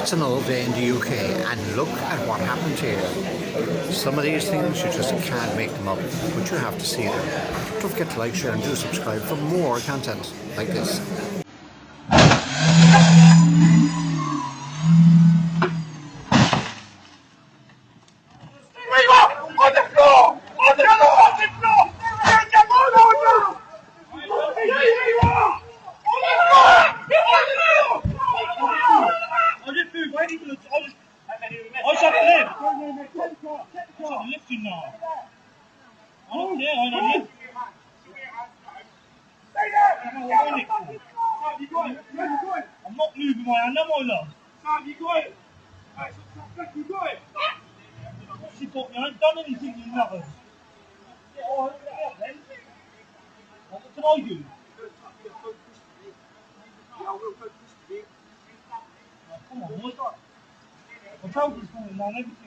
It's an old day in the UK, and look at what happened here. Some of these things you just can't make them up, but you have to see them. Don't forget to like, share, and do subscribe for more content like this. On the floor! On the floor! On the floor! I shut the lift. Shut the lift in now. I don't care, I don't lift. I'm not moving my hand, am I, love? Sam, you got it. You got it. She got me, I ain't done anything, you nutters. What can I do? Come on, boy. I told you this morning, man, everything.